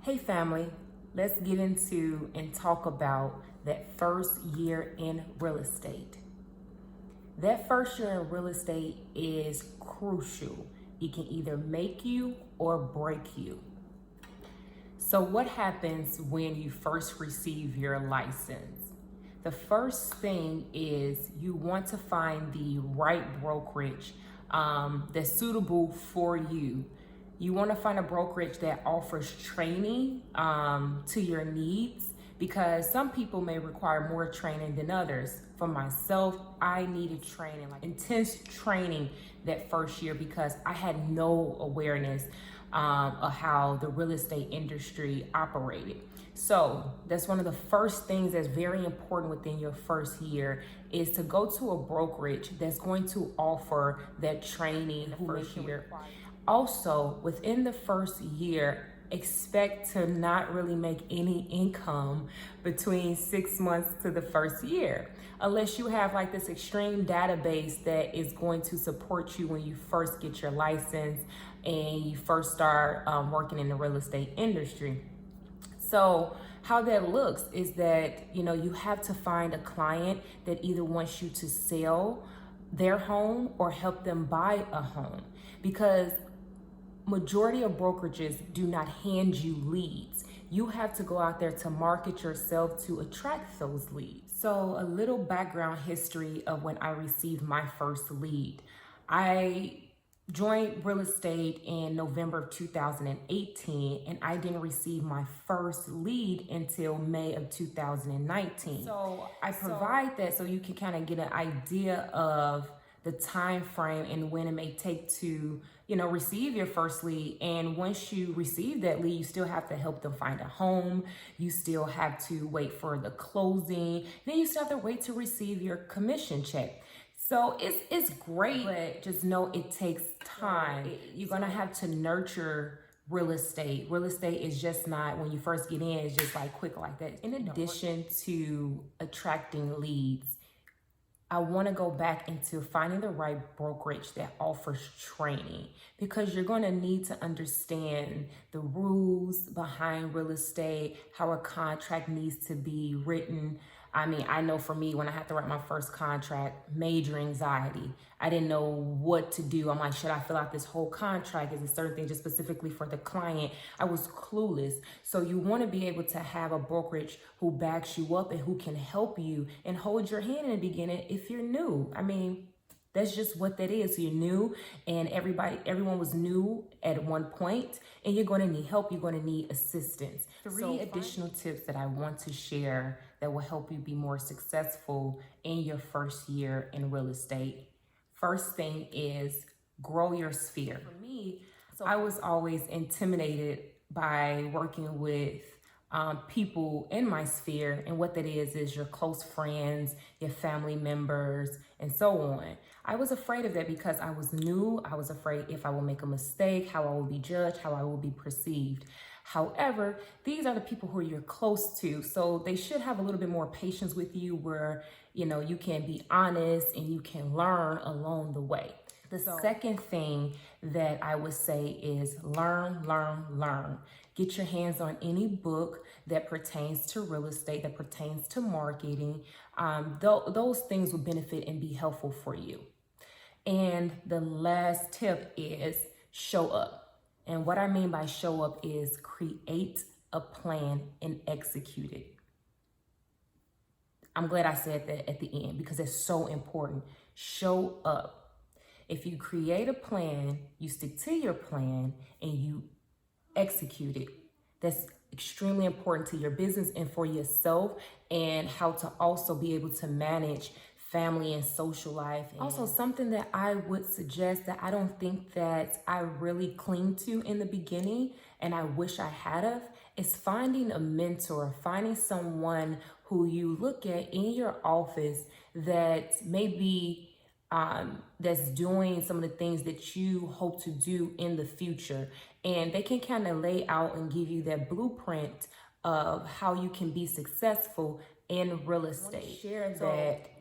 Hey family, let's get into and talk about that first year in real estate. That first year in real estate is crucial. It can either make you or break you. So what happens when you first receive your license? The first thing is you want to find the right brokerage that's suitable for you. You want to find a brokerage that offers training to your needs, because some people may require more training than others. For myself, I needed training, like intense training that first year, because I had no awareness of how the real estate industry operated. So that's one of the first things that's very important within your first year, is to go to a brokerage that's going to offer that training the first year. Also, within the first year, expect to not really make any income between 6 months to the first year, unless you have like this extreme database that is going to support you when you first get your license and you first start working in the real estate industry. So how that looks is that, you have to find a client that either wants you to sell their home or help them buy a home, because majority of brokerages do not hand you leads. You have to go out there to market yourself to attract those leads. So a little background history of when I received my first lead. I joined real estate in November of 2018, and I didn't receive my first lead until May of 2019. So I provide that so you can kind of get an idea of the time frame and when it may take to, receive your first lead. And once you receive that lead, you still have to help them find a home. You still have to wait for the closing. Then you still have to wait to receive your commission check. So it's great, but just know it takes time. You're gonna have to nurture real estate. Real estate is just not, when you first get in, it's just like quick like that. In addition to attracting leads, I want to go back into finding the right brokerage that offers training, because you're going to need to understand the rules behind real estate, how a contract needs to be written. I mean, I know for me, when I had to write my first contract, major anxiety. I didn't know what to do. I'm like, should I fill out this whole contract? Is it certain thing just specifically for the client? I was clueless. So you want to be able to have a brokerage who backs you up and who can help you and hold your hand in the beginning if you're new. I mean, that's just what that is. You're new, and everyone was new at one point, and you're going to need help. You're going to need assistance. Three additional tips that I want to share that will help you be more successful in your first year in real estate. First thing is grow your sphere. For me, I was always intimidated by working with people in my sphere, and what that is your close friends, your family members, and so on. I was afraid of that because I was new. I was afraid if I will make a mistake, how I will be judged, how I will be perceived. However, these are the people who you're close to, so they should have a little bit more patience with you, where you can be honest and you can learn along the way. The second thing that I would say is learn. Get your hands on any book that pertains to real estate, that pertains to marketing. Those things will benefit and be helpful for you. And the last tip is show up. And what I mean by show up is create a plan and execute it. I'm glad I said that at the end, because it's so important. Show up. If you create a plan, you stick to your plan, and you execute it. That's extremely important to your business and for yourself, and how to also be able to manage family and social life. And also, something that I would suggest that I don't think that I really cling to in the beginning, and I wish I had of, is finding a mentor, finding someone who you look at in your office that maybe that's doing some of the things that you hope to do in the future. And they can kind of lay out and give you that blueprint of how you can be successful in real estate. Share that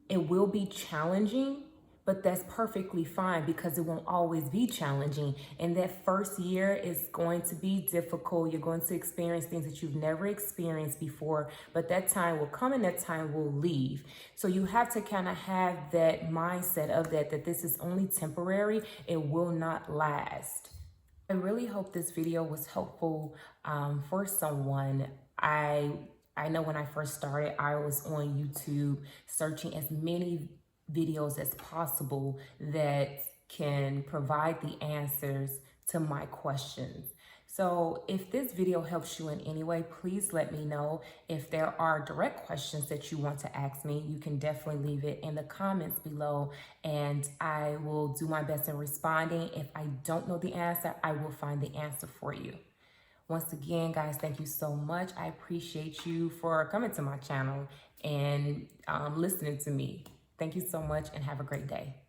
it will be challenging, but that's perfectly fine because it won't always be challenging. And that first year is going to be difficult. You're going to experience things that you've never experienced before, but that time will come and that time will leave. So you have to kind of have that mindset of that this is only temporary. It will not last. I really hope this video was helpful for someone. I know when I first started, I was on YouTube searching as many videos as possible that can provide the answers to my questions. So if this video helps you in any way, please let me know. If there are direct questions that you want to ask me, you can definitely leave it in the comments below and I will do my best in responding. If I don't know the answer, I will find the answer for you. Once again, guys, thank you so much. I appreciate you for coming to my channel and listening to me. Thank you so much and have a great day.